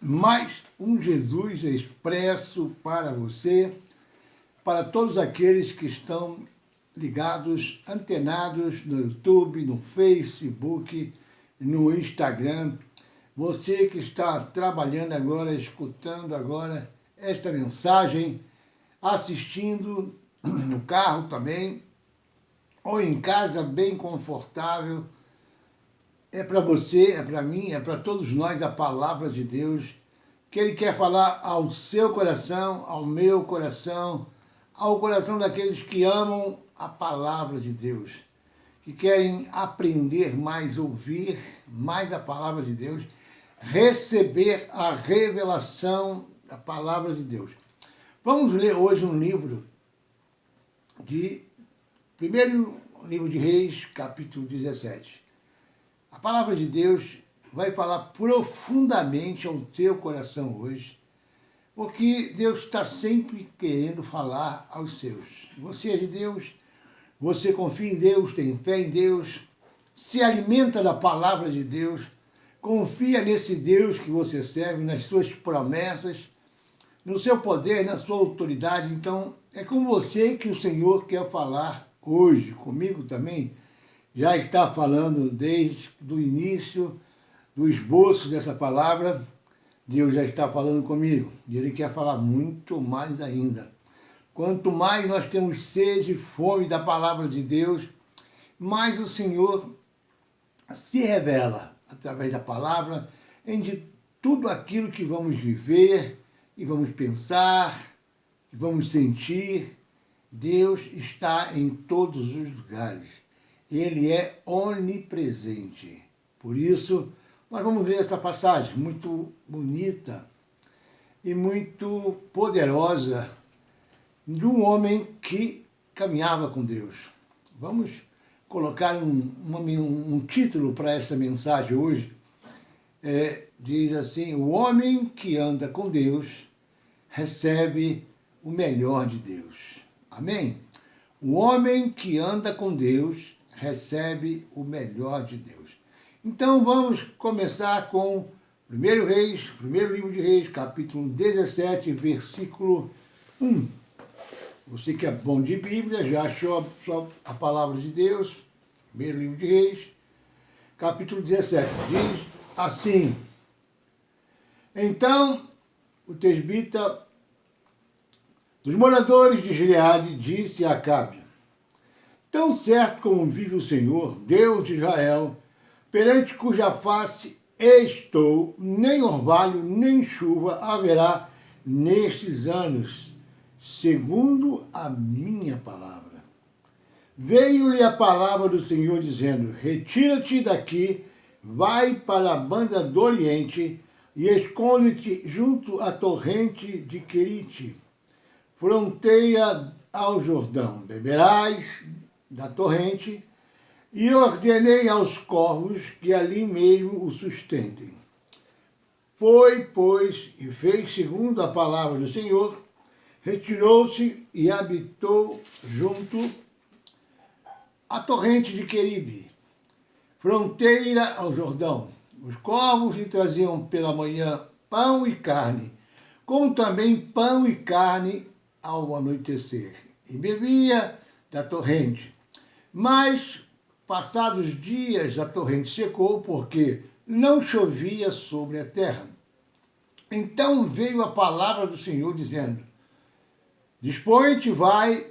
Mais um Jesus expresso para você, para todos aqueles que estão ligados, antenados no YouTube, no Facebook, no Instagram. Você que está trabalhando agora, escutando agora esta mensagem, assistindo no carro também, ou em casa bem confortável. É para você, é para mim, é para todos nós a palavra de Deus, que Ele quer falar ao seu coração, ao meu coração, ao coração daqueles que amam a palavra de Deus, que querem aprender mais, ouvir mais a palavra de Deus, receber a revelação da palavra de Deus. Vamos ler hoje um livro primeiro livro de Reis, capítulo 17. A palavra de Deus vai falar profundamente ao teu coração hoje, porque Deus está sempre querendo falar aos seus. Você é de Deus, você confia em Deus, tem fé em Deus, se alimenta da palavra de Deus, confia nesse Deus que você serve, nas suas promessas, no seu poder, na sua autoridade. Então, é com você que o Senhor quer falar hoje, comigo também. Já está falando desde o início do esboço dessa palavra. Deus já está falando comigo e Ele quer falar muito mais ainda. Quanto mais nós temos sede e fome da palavra de Deus, mais o Senhor se revela através da palavra em de tudo aquilo que vamos viver e vamos pensar, e vamos sentir. Deus está em todos os lugares. Ele é onipresente. Por isso, nós vamos ler essa passagem muito bonita e muito poderosa de um homem que caminhava com Deus. Vamos colocar um título para essa mensagem hoje. Diz assim: o homem que anda com Deus recebe o melhor de Deus. Amém? O homem que anda com Deus recebe o melhor de Deus. Então vamos começar com primeiro livro de Reis, capítulo 17, versículo 1. Você que é bom de Bíblia, já achou a palavra de Deus, primeiro livro de Reis, capítulo 17, diz assim: então o tesbita dos moradores de Gileade disse a Acabe: tão certo como vive o Senhor, Deus de Israel, perante cuja face estou, nem orvalho, nem chuva haverá nestes anos, segundo a minha palavra. Veio-lhe a palavra do Senhor dizendo: retira-te daqui, vai para a banda do Oriente e esconde-te junto à torrente de Querite, fronteira ao Jordão. Beberás da torrente, e ordenei aos corvos que ali mesmo o sustentem. Foi, pois, e fez segundo a palavra do Senhor, retirou-se e habitou junto à torrente de Queribe, fronteira ao Jordão. Os corvos lhe traziam pela manhã pão e carne, como também pão e carne ao anoitecer, e bebia da torrente. Mas, passados dias, a torrente secou, porque não chovia sobre a terra. Então veio a palavra do Senhor, dizendo: dispõe-te, vai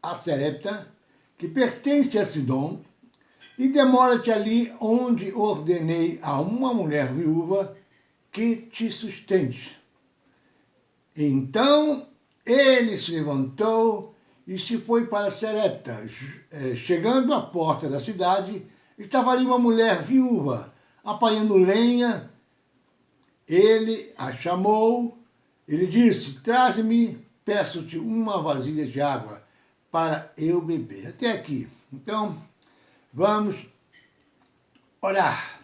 a Serepta, que pertence a Sidom, e demora-te ali onde ordenei a uma mulher viúva que te sustente. Então ele se levantou e se foi para Serepta. Chegando à porta da cidade, estava ali uma mulher viúva, apanhando lenha. Ele a chamou, ele disse: traze-me, peço-te uma vasilha de água para eu beber. Até aqui. Então, vamos orar.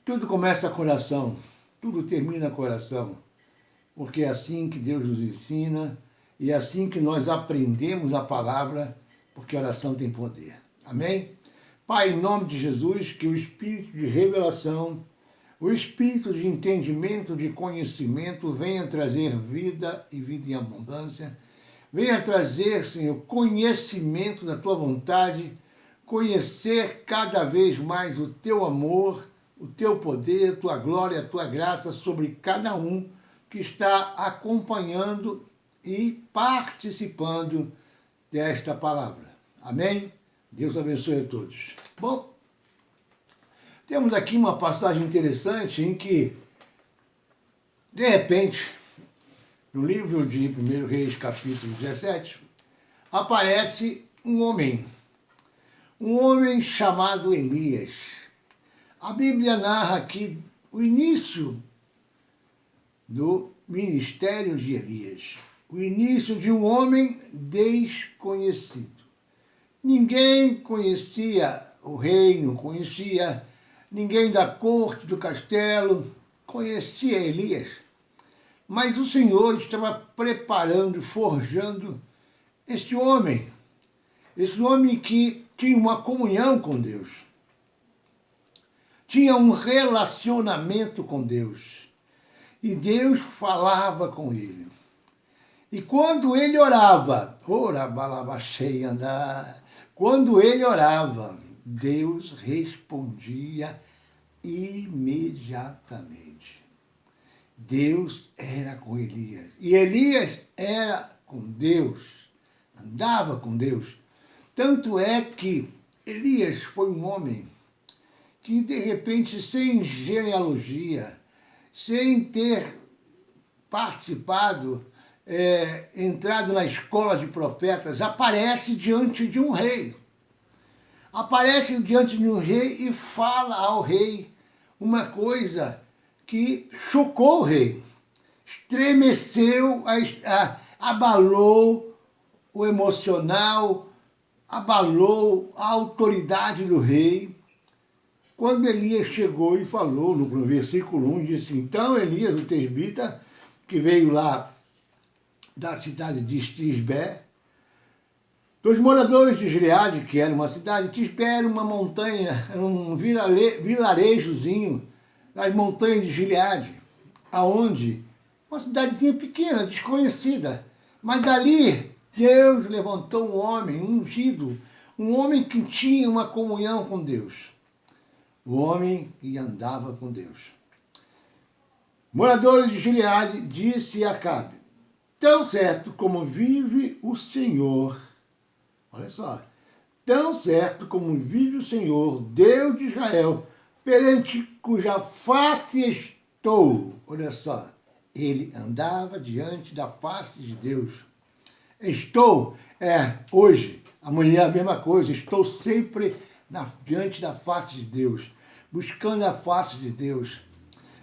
Tudo começa no coração, tudo termina no coração, porque é assim que Deus nos ensina, e é assim que nós aprendemos a palavra, porque a oração tem poder. Amém? Pai, em nome de Jesus, que o Espírito de revelação, O espírito de entendimento, de conhecimento, venha trazer vida e vida em abundância. Venha trazer, Senhor, conhecimento da tua vontade, conhecer cada vez mais o teu amor, o teu poder, a tua glória, a tua graça sobre cada um que está acompanhando e participando desta palavra. Amém? Deus abençoe a todos. Bom, temos aqui uma passagem interessante em que, de repente, no livro de 1 Reis, capítulo 17, aparece um homem chamado Elias. A Bíblia narra aqui o início do ministério de Elias, o início de um homem desconhecido. Ninguém conhecia o rei, não conhecia ninguém da corte, do castelo, conhecia Elias. Mas o Senhor estava preparando, forjando este homem. Esse homem que tinha uma comunhão com Deus. Tinha um relacionamento com Deus. E Deus falava com ele. E quando ele orava, quando ele orava, Deus respondia imediatamente. Deus era com Elias. E Elias era com Deus. Andava com Deus. Tanto é que Elias foi um homem que, de repente, sem genealogia, sem ter participado, entrado na escola de profetas, aparece diante de um rei. Aparece diante de um rei e fala ao rei uma coisa que chocou o rei, estremeceu, abalou o emocional, abalou a autoridade do rei. Quando Elias chegou e falou, no versículo 1, disse: então Elias, o tesbita, que veio lá da cidade de Tisbé, dos moradores de Gileade, que era uma cidade, Tisbé era uma montanha, era um vilarejozinho das montanhas de Gileade, aonde uma cidadezinha pequena, desconhecida, mas dali Deus levantou um homem ungido, um homem que tinha uma comunhão com Deus, um homem que andava com Deus. Moradores de Gileade, disse a Acabe: tão certo como vive o Senhor, olha só, tão certo como vive o Senhor, Deus de Israel, perante cuja face estou. Olha só, ele andava diante da face de Deus. Estou, hoje, amanhã a mesma coisa, estou sempre diante da face de Deus, buscando a face de Deus,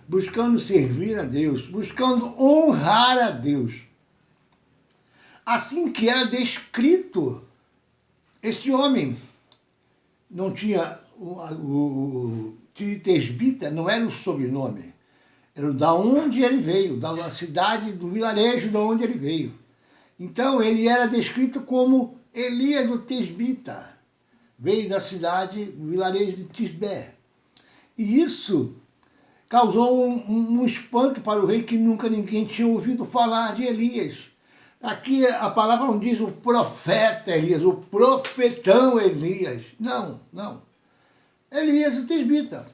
buscando servir a Deus, buscando honrar a Deus. Assim que era descrito, este homem não tinha o tesbita, não era o sobrenome, era da onde ele veio, da cidade, do vilarejo de onde ele veio. Então ele era descrito como Elias o tesbita, veio da cidade, do vilarejo de Tisbé. E isso causou um espanto para o rei, que nunca ninguém tinha ouvido falar de Elias. Aqui a palavra não diz o profeta Elias, o profetão Elias. Não, não. Elias o tesbita.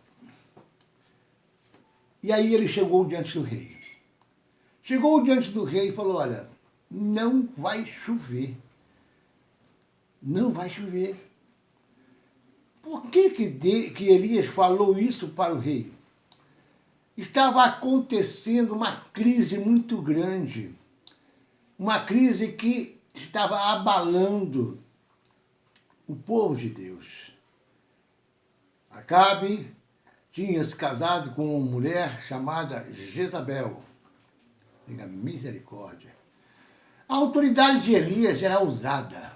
E aí ele chegou diante do rei. Chegou diante do rei e falou: olha, não vai chover. Não vai chover. Por que Elias falou isso para o rei? Estava acontecendo uma crise muito grande. Uma crise que estava abalando o povo de Deus. Acabe tinha se casado com uma mulher chamada Jezabel. Diga misericórdia. A autoridade de Elias era ousada.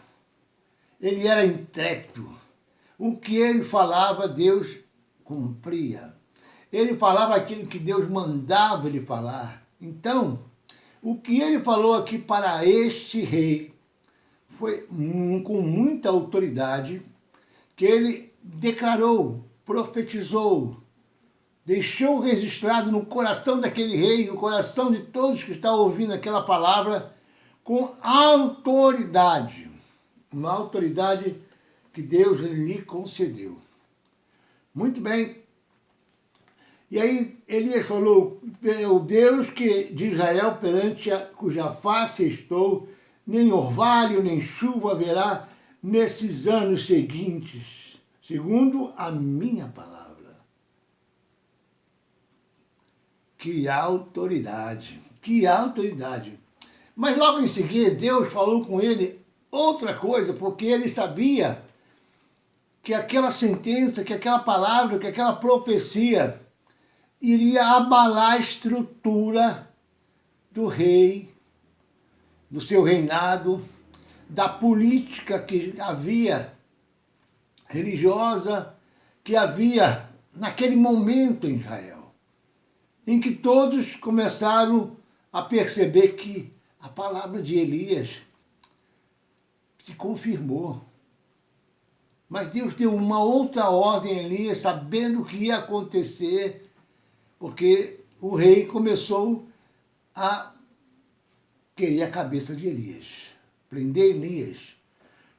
Ele era intrépido. O que ele falava, Deus cumpria. Ele falava aquilo que Deus mandava ele falar. Então, o que ele falou aqui para este rei foi com muita autoridade, que ele declarou, profetizou deixou registrado no coração daquele rei, no coração de todos que estão ouvindo aquela palavra, com autoridade, uma autoridade que Deus lhe concedeu. Muito bem. E aí Elias falou, o Deus de Israel perante cuja face estou, nem orvalho, nem chuva haverá nesses anos seguintes, segundo a minha palavra. Que autoridade, que autoridade. Mas logo em seguida, Deus falou com ele outra coisa, porque ele sabia que aquela sentença, que aquela palavra, que aquela profecia iria abalar a estrutura do rei, do seu reinado, da política que havia religiosa, que havia naquele momento em Israel, em que todos começaram a perceber que a palavra de Elias se confirmou. Mas Deus deu uma outra ordem a Elias, sabendo o que ia acontecer, porque o rei começou a querer a cabeça de Elias, prender Elias,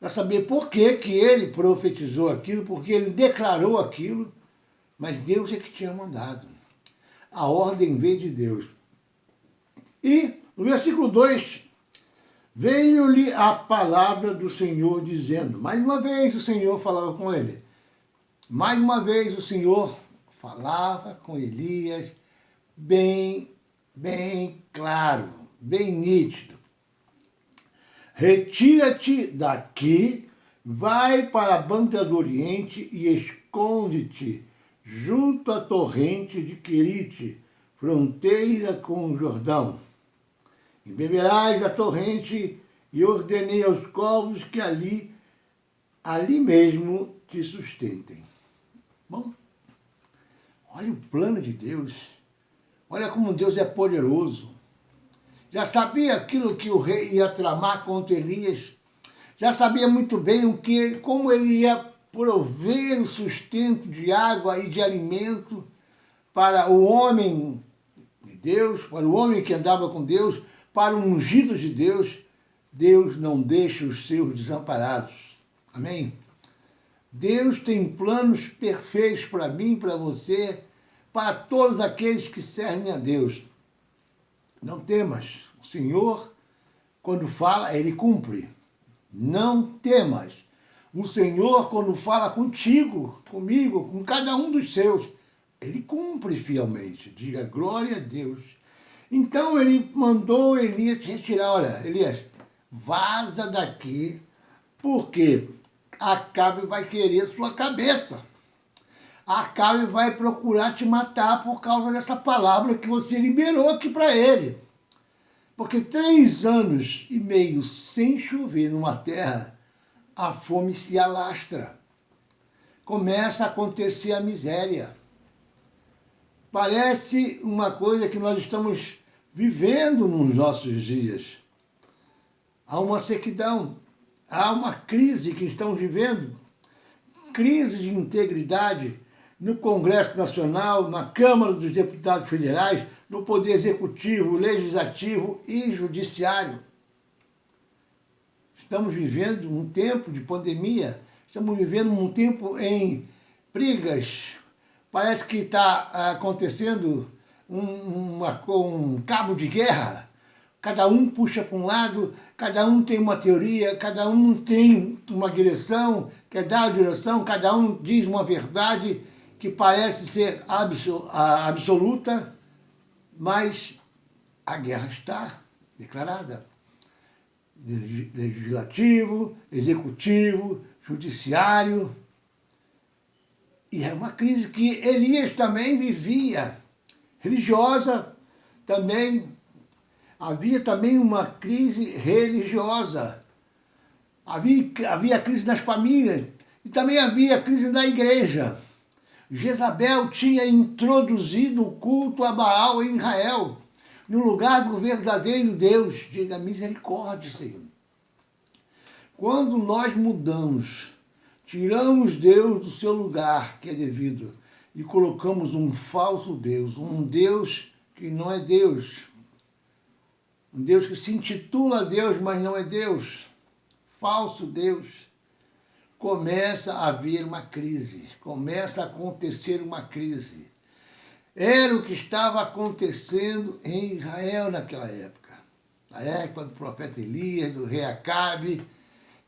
para saber por que ele profetizou aquilo, porque ele declarou aquilo, mas Deus é que tinha mandado. A ordem veio de Deus. E no versículo 2, veio-lhe a palavra do Senhor dizendo, mais uma vez o Senhor falava com ele, mais uma vez o Senhor falava com Elias bem claro, bem nítido. Retira-te daqui, vai para a banda do Oriente e esconde-te junto à torrente de Querite, fronteira com o Jordão. E beberás a torrente, e ordenei aos corvos que ali mesmo te sustentem. Bom, olha o plano de Deus. Olha como Deus é poderoso. Já sabia aquilo que o rei ia tramar contra Elias. Já sabia muito bem como ele ia prover o sustento de água e de alimento para o homem de Deus, para o homem que andava com Deus, para o ungido de Deus. Deus não deixa os seus desamparados. Amém? Deus tem planos perfeitos para mim, para você, para todos aqueles que servem a Deus. Não temas. O Senhor, quando fala, Ele cumpre. Não temas. O Senhor, quando fala contigo, comigo, com cada um dos seus, Ele cumpre fielmente. Diga glória a Deus. Então ele mandou Elias retirar. Olha, Elias, vaza daqui, porque Acabe vai querer sua cabeça. Acabe vai procurar te matar por causa dessa palavra que você liberou aqui para ele. Porque 3 anos e meio sem chover numa terra, a fome se alastra. Começa a acontecer a miséria. Parece uma coisa que nós estamos vivendo nos nossos dias. Há uma sequidão, há uma crise que estamos vivendo, crise de integridade no Congresso Nacional, na Câmara dos Deputados Federais, no Poder Executivo, Legislativo e Judiciário. Estamos vivendo um tempo de pandemia, estamos vivendo um tempo em brigas. Parece que está acontecendo um cabo de guerra. Cada um puxa para um lado, cada um tem uma teoria, cada um tem uma direção, quer dar a direção, cada um diz uma verdade que parece ser absoluta, mas a guerra está declarada. Legislativo, executivo, judiciário. E é uma crise que Elias também vivia, religiosa também. Havia também uma crise religiosa. Havia crise nas famílias e também havia crise na igreja. Jezabel tinha introduzido o culto a Baal em Israel, no lugar do verdadeiro Deus. Diga misericórdia, Senhor. Quando nós mudamos, tiramos Deus do seu lugar que é devido e colocamos um falso Deus, um Deus que não é Deus, um Deus que se intitula Deus, mas não é Deus, falso Deus, começa a haver uma crise, começa a acontecer uma crise. Era o que estava acontecendo em Israel naquela época, na época do profeta Elias, do rei Acabe,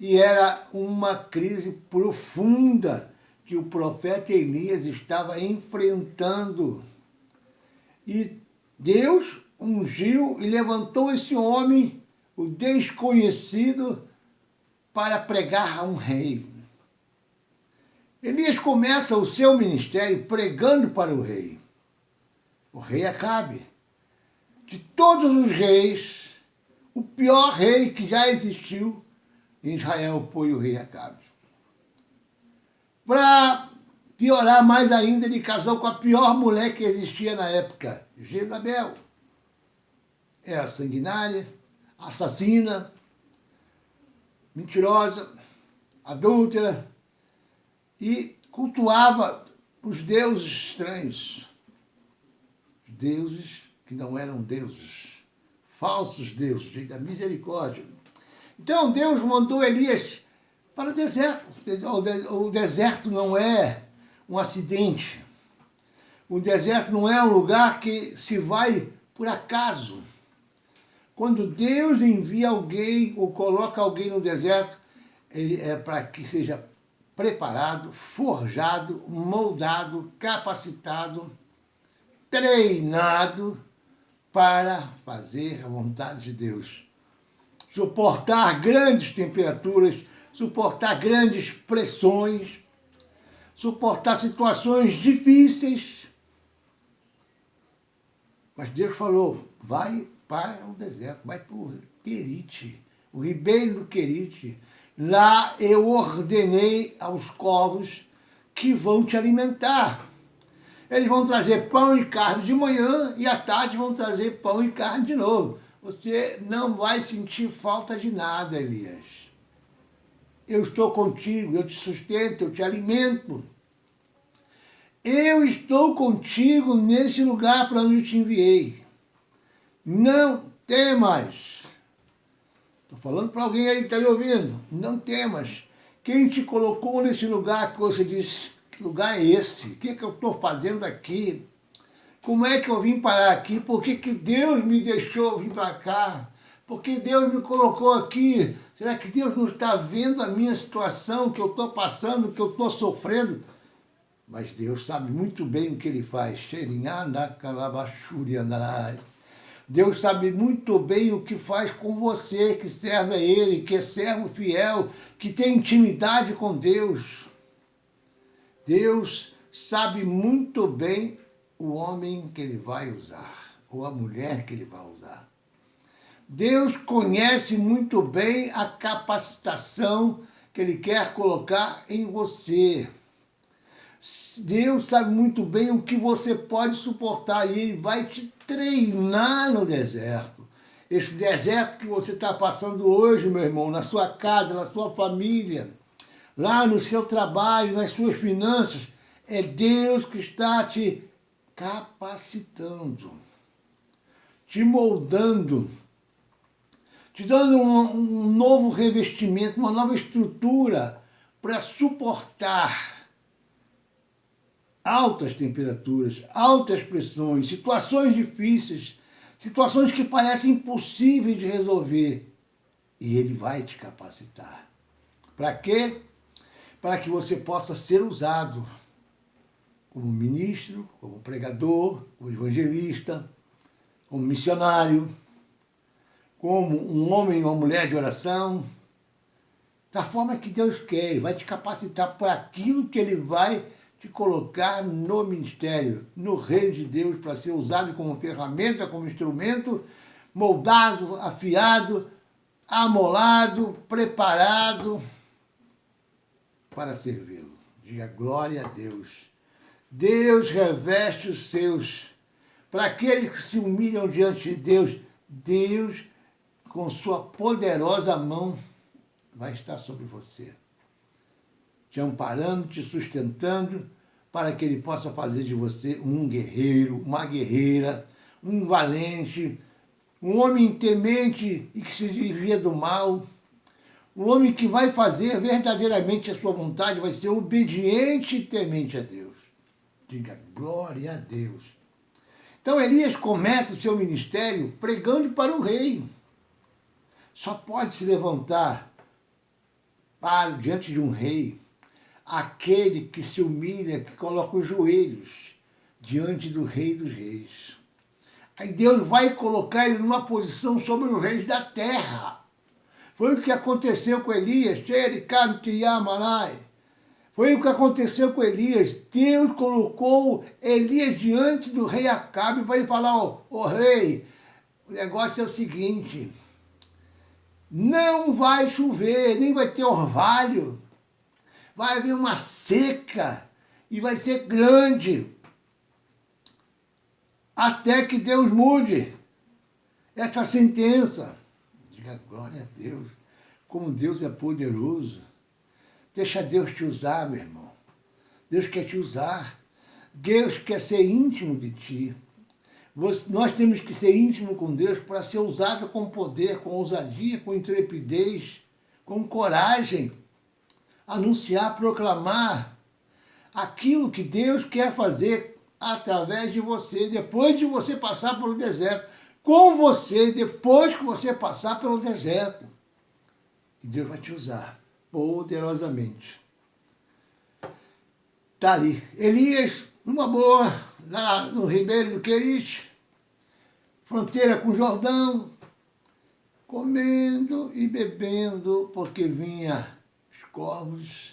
e era uma crise profunda que o profeta Elias estava enfrentando. E Deus ungiu e levantou esse homem, o desconhecido, para pregar a um rei. Elias começa o seu ministério pregando para o rei Acabe. De todos os reis, o pior rei que já existiu em Israel foi o rei Acabe. Para piorar mais ainda, ele casou com a pior mulher que existia na época, Jezabel. Era sanguinária, assassina, mentirosa, adúltera e cultuava os deuses estranhos. Deuses que não eram deuses, falsos deuses, diga misericórdia. Então Deus mandou Elias para o deserto. O deserto não é um acidente. O deserto não é um lugar que se vai por acaso. Quando Deus envia alguém ou coloca alguém no deserto, é para que seja preparado, forjado, moldado, capacitado, treinado para fazer a vontade de Deus. Suportar grandes temperaturas, suportar grandes pressões, suportar situações difíceis. Mas Deus falou, vai para o deserto, vai para o Querite, o ribeiro do Querite. Lá eu ordenei aos corvos que vão te alimentar. Eles vão trazer pão e carne de manhã e à tarde vão trazer pão e carne de novo. Você não vai sentir falta de nada, Elias. Eu estou contigo, eu te sustento, eu te alimento. Eu estou contigo nesse lugar para onde eu te enviei. Não temas. Estou falando para alguém aí que está me ouvindo. Não temas. Quem te colocou nesse lugar que você disse, que lugar é esse? O que eu estou fazendo aqui? Como é que eu vim parar aqui? Por que Deus me deixou vir para cá? Por que Deus me colocou aqui? Será que Deus não está vendo a minha situação, que eu estou passando, que eu estou sofrendo? Mas Deus sabe muito bem o que Ele faz. Deus sabe muito bem o que faz com você, que serve a Ele, que é servo fiel, que tem intimidade com Deus. Deus sabe muito bem o homem que Ele vai usar, ou a mulher que Ele vai usar. Deus conhece muito bem a capacitação que Ele quer colocar em você. Deus sabe muito bem o que você pode suportar e Ele vai te treinar no deserto. Esse deserto que você está passando hoje, meu irmão, na sua casa, na sua família, lá no seu trabalho, nas suas finanças, é Deus que está te capacitando, te moldando, te dando um novo revestimento, uma nova estrutura para suportar altas temperaturas, altas pressões, situações difíceis, situações que parecem impossíveis de resolver. E Ele vai te capacitar. Para quê? Para que você possa ser usado como ministro, como pregador, como evangelista, como missionário, como um homem ou uma mulher de oração, da forma que Deus quer. Ele vai te capacitar para aquilo que Ele vai te colocar no ministério, no reino de Deus, para ser usado como ferramenta, como instrumento, moldado, afiado, amolado, preparado para servi-lo. Diga glória a Deus. Deus reveste os seus. Para aqueles que se humilham diante de Deus, Deus, com sua poderosa mão, vai estar sobre você, te amparando, te sustentando, para que Ele possa fazer de você um guerreiro, uma guerreira, um valente, um homem temente e que se desvia do mal, um homem que vai fazer verdadeiramente a sua vontade, vai ser obediente e temente a Deus. Diga glória a Deus. Então Elias começa o seu ministério pregando para o rei. Só pode se levantar diante de um rei aquele que se humilha, que coloca os joelhos diante do Rei dos Reis. Aí Deus vai colocar ele numa posição sobre os reis da terra. Foi o que aconteceu com Elias. Foi o que aconteceu com Elias. Deus colocou Elias diante do rei Acabe para ele falar, ô rei, o negócio é o seguinte, não vai chover, nem vai ter orvalho. Vai haver uma seca e vai ser grande até que Deus mude essa sentença. Diga glória a Deus, como Deus é poderoso. Deixa Deus te usar, meu irmão. Deus quer te usar. Deus quer ser íntimo de ti. Nós temos que ser íntimo com Deus para ser usado com poder, com ousadia, com intrepidez, com coragem. Anunciar, proclamar aquilo que Deus quer fazer através de você, depois de você passar pelo deserto, com você, depois que você passar pelo deserto. E Deus vai te usar poderosamente. Está ali, Elias, numa boa, lá no Ribeiro do Querite, fronteira com o Jordão, comendo e bebendo, porque vinha corvos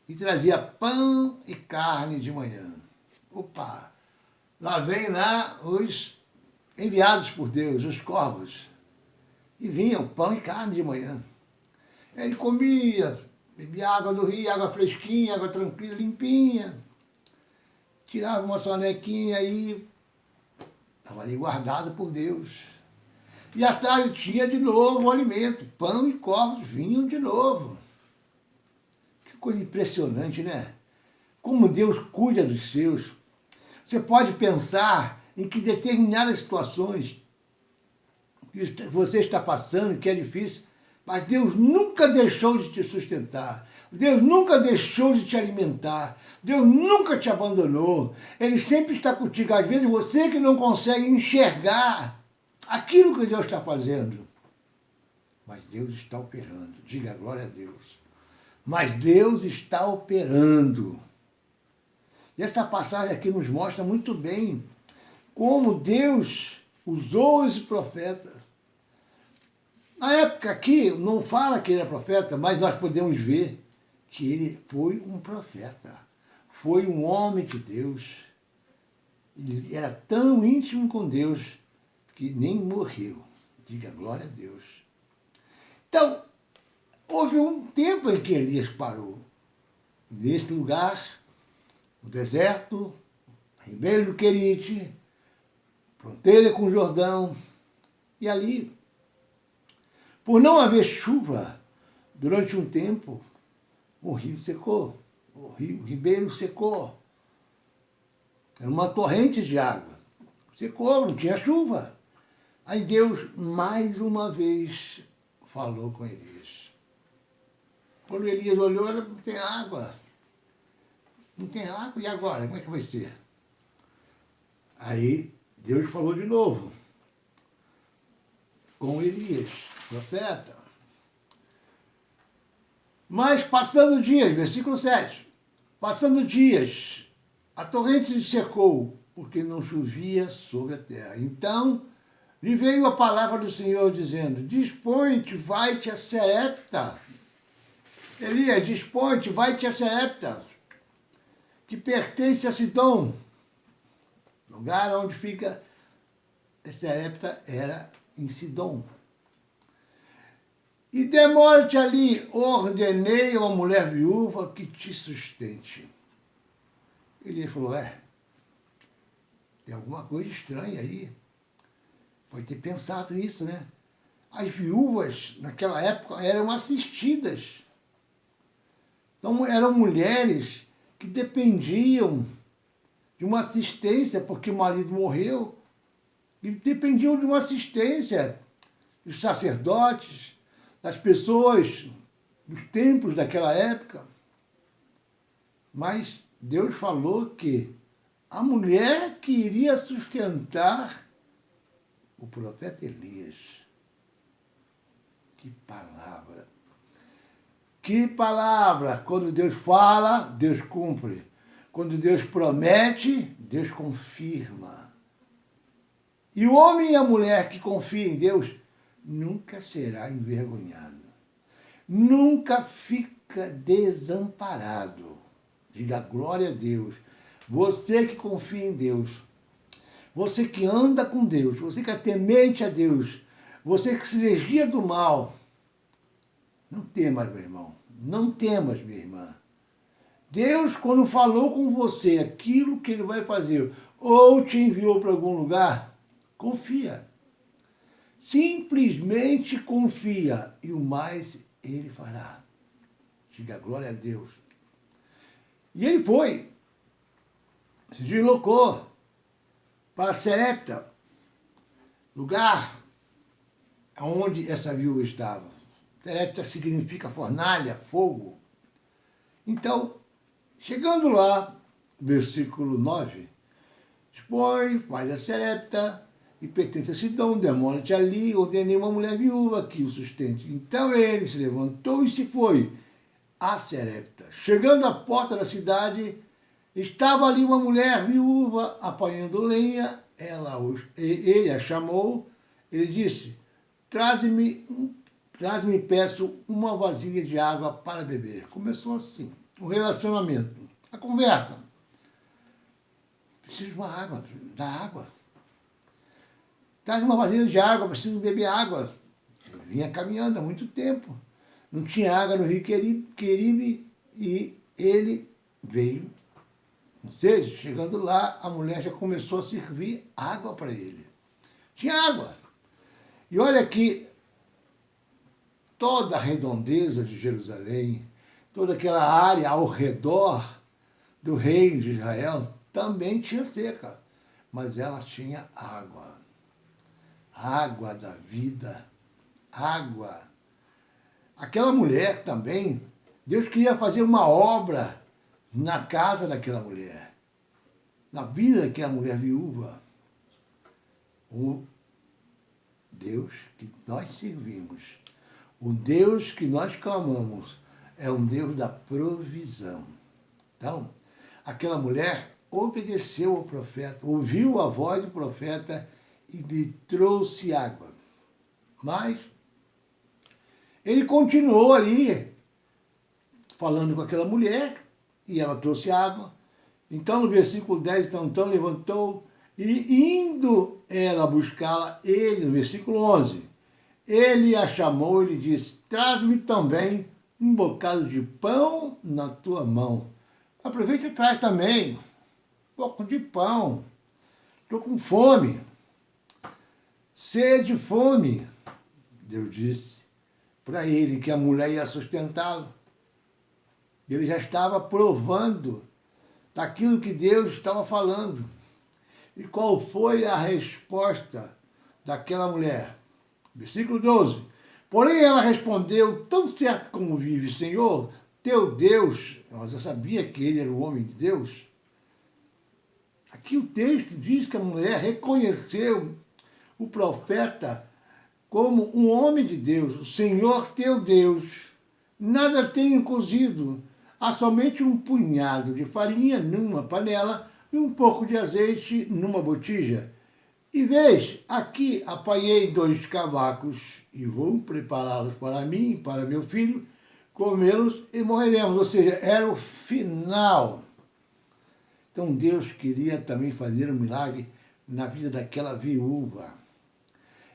e trazia pão e carne de manhã. Opa! Lá vem os enviados por Deus, os corvos, e vinham pão e carne de manhã. Ele comia, bebia água do rio, água fresquinha, água tranquila, limpinha. Tirava uma sonequinha aí, estava ali guardado por Deus. E à tarde tinha de novo o alimento, pão e corvos vinham de novo. Coisa impressionante, né? Como Deus cuida dos seus. Você pode pensar em que determinadas situações que você está passando, que é difícil, mas Deus nunca deixou de te sustentar. Deus nunca deixou de te alimentar. Deus nunca te abandonou. Ele sempre está contigo. Às vezes você que não consegue enxergar aquilo que Deus está fazendo. Mas Deus está operando. Diga glória a Deus. Mas Deus está operando. E esta passagem aqui nos mostra muito bem como Deus usou esse profeta. Na época aqui, não fala que ele é profeta, mas nós podemos ver que ele foi um profeta. Foi um homem de Deus. Ele era tão íntimo com Deus que nem morreu. Diga glória a Deus. Então, houve um tempo em que Elias parou. Nesse lugar, no deserto, Ribeiro do Querite, fronteira com o Jordão, e ali, por não haver chuva durante um tempo, o rio secou, o ribeiro secou. Era uma torrente de água. Secou, não tinha chuva. Aí Deus, mais uma vez, falou com Elias. Quando Elias olhou, não tem água. Não tem água, e agora? Como é que vai ser? Aí Deus falou de novo com Elias, profeta. Mas passando dias, versículo 7, passando dias, a torrente se secou, porque não chovia sobre a terra. Então lhe veio a palavra do Senhor dizendo: dispõe-te, vai-te a Serepta. Elias, dispõe-te, vai-te a Serepta, que pertence a Sidom. Lugar onde fica Serepta era em Sidom. E demora-te ali, ordenei a uma mulher viúva que te sustente. Elias falou: tem alguma coisa estranha aí. Pode ter pensado isso, né? As viúvas, naquela época, eram assistidas. Então, eram mulheres que dependiam de uma assistência, porque o marido morreu, e dependiam de uma assistência dos sacerdotes, das pessoas, dos templos daquela época. Mas Deus falou que a mulher que iria sustentar o profeta Elias. Que palavra! Que palavra! Quando Deus fala, Deus cumpre. Quando Deus promete, Deus confirma. E o homem e a mulher que confia em Deus nunca será envergonhado. Nunca fica desamparado. Diga glória a Deus. Você que confia em Deus, você que anda com Deus, você que é temente a Deus, você que se desvia do mal, não temas, meu irmão, não temas, minha irmã. Deus, quando falou com você aquilo que Ele vai fazer, ou te enviou para algum lugar, confia. Simplesmente confia, e o mais Ele fará. Diga glória a Deus. E ele foi, se deslocou para Sarepta, lugar onde essa viúva estava. Sarepta significa fornalha, fogo. Então, chegando lá, versículo 9, dispõe, faz a Sarepta, e pertence a Sidom, demora-te ali, ordenei uma mulher viúva que o sustente. Então ele se levantou e se foi a Sarepta. Chegando à porta da cidade, estava ali uma mulher viúva apanhando lenha. Ele a chamou, ele disse, traze-me, peço, uma vasilha de água para beber. Começou assim, o relacionamento, a conversa. Preciso de uma água, dá água. Traz uma vasilha de água, preciso beber água. Eu vinha caminhando há muito tempo. Não tinha água no rio Queribe e ele veio com sede. Chegando lá, a mulher já começou a servir água para ele. Tinha água. E olha aqui, toda a redondeza de Jerusalém, toda aquela área ao redor do reino de Israel também tinha seca, mas ela tinha água. Água da vida, água. Aquela mulher também, Deus queria fazer uma obra na casa daquela mulher, na vida daquela mulher viúva. O Deus que nós servimos, o Deus que nós clamamos, é um Deus da provisão. Então, aquela mulher obedeceu ao profeta, ouviu a voz do profeta e lhe trouxe água. Mas ele continuou ali, falando com aquela mulher, e ela trouxe água. Então, no versículo 10, então levantou, e indo ela buscá-la, ele, no versículo 11, ele a chamou e lhe disse, traz-me também um bocado de pão na tua mão. Aproveita e traz também um pouco de pão. Estou com fome. Sede e fome, Deus disse para ele que a mulher ia sustentá-lo. Ele já estava provando daquilo que Deus estava falando. E qual foi a resposta daquela mulher? Versículo 12. Porém ela respondeu, tão certo como vive, Senhor, teu Deus, ela já sabia que ele era o homem de Deus. Aqui o texto diz que a mulher reconheceu o profeta como um homem de Deus, o Senhor teu Deus. Nada tenho cozido, há somente um punhado de farinha numa panela e um pouco de azeite numa botija. E vês, aqui apanhei 2 cavacos e vou prepará-los para mim e para meu filho, comê-los e morreremos. Ou seja, era o final. Então Deus queria também fazer um milagre na vida daquela viúva.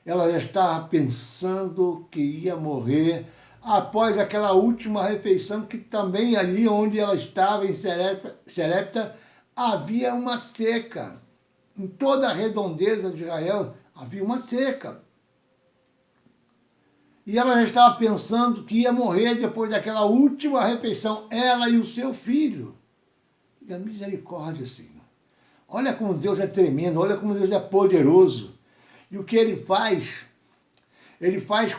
Ela já estava pensando que ia morrer após aquela última refeição, que também ali onde ela estava, em Sarepta, havia uma seca. Em toda a redondeza de Israel havia uma seca. E ela já estava pensando que ia morrer depois daquela última refeição, ela e o seu filho. E a misericórdia, Senhor. Olha como Deus é tremendo, olha como Deus é poderoso. E o que Ele faz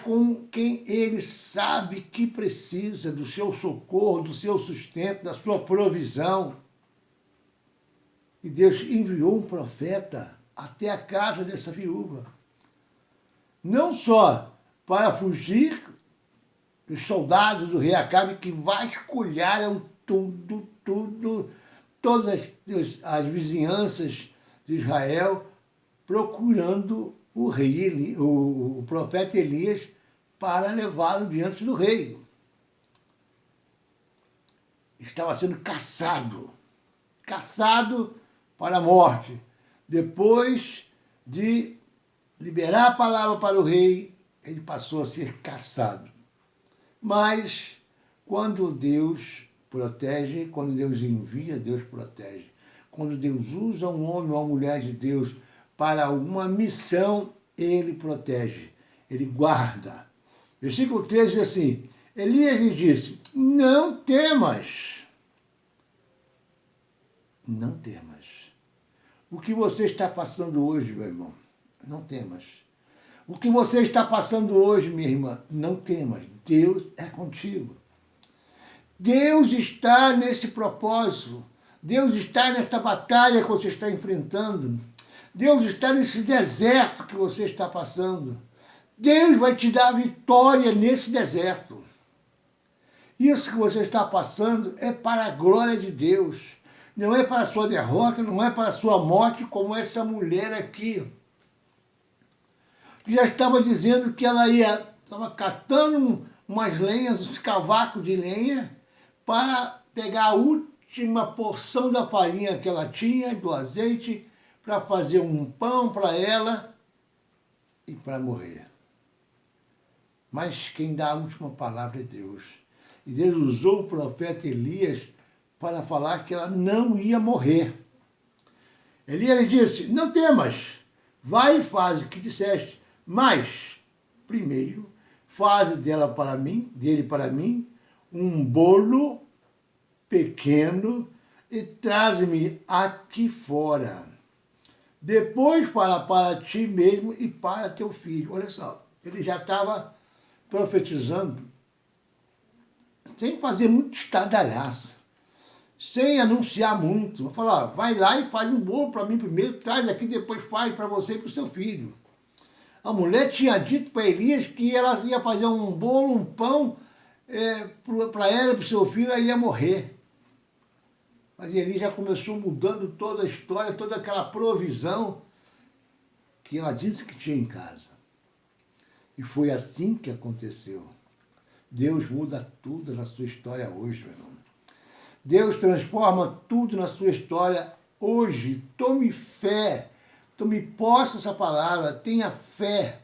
com quem Ele sabe que precisa do seu socorro, do seu sustento, da sua provisão. E Deus enviou um profeta até a casa dessa viúva. Não só para fugir dos soldados do rei Acabe que vasculharam todas as vizinhanças de Israel, procurando o rei, o profeta Elias, para levá-lo diante do rei. Estava sendo caçado para a morte. Depois de liberar a palavra para o rei, ele passou a ser caçado. Mas quando Deus protege, quando Deus envia, Deus protege. Quando Deus usa um homem ou uma mulher de Deus para alguma missão, Ele protege, Ele guarda. Versículo 13 diz assim, Elias lhe disse, não temas. Não temas. O que você está passando hoje, meu irmão, não temas. O que você está passando hoje, minha irmã, não temas. Deus é contigo. Deus está nesse propósito. Deus está nesta batalha que você está enfrentando. Deus está nesse deserto que você está passando. Deus vai te dar vitória nesse deserto. Isso que você está passando é para a glória de Deus. Não é para a sua derrota, não é para a sua morte, como essa mulher aqui. Já estava dizendo que ela estava catando umas lenhas, uns cavacos de lenha, para pegar a última porção da farinha que ela tinha, do azeite, para fazer um pão para ela e para morrer. Mas quem dá a última palavra é Deus. E Deus usou o profeta Elias para falar que ela não ia morrer. Elias lhe disse, não temas, vai e faz o que disseste, mas, primeiro, faze dele para mim, um bolo pequeno e traze-me aqui fora. Depois para ti mesmo e para teu filho. Olha só, ele já estava profetizando sem fazer muito estardalhaço, sem anunciar muito. Vou falar, vai lá e faz um bolo para mim primeiro, traz aqui, depois faz para você e para o seu filho. A mulher tinha dito para Elias que ela ia fazer um bolo, um pão para ela e para o seu filho, ela ia morrer. Mas Elias já começou mudando toda a história, toda aquela provisão que ela disse que tinha em casa. E foi assim que aconteceu. Deus muda tudo na sua história hoje, meu irmão. Deus transforma tudo na sua história hoje. Tome fé. Tome posse dessa palavra. Tenha fé.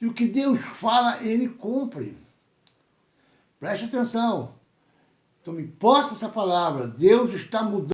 E o que Deus fala, Ele cumpre. Preste atenção. Tome posse dessa palavra. Deus está mudando.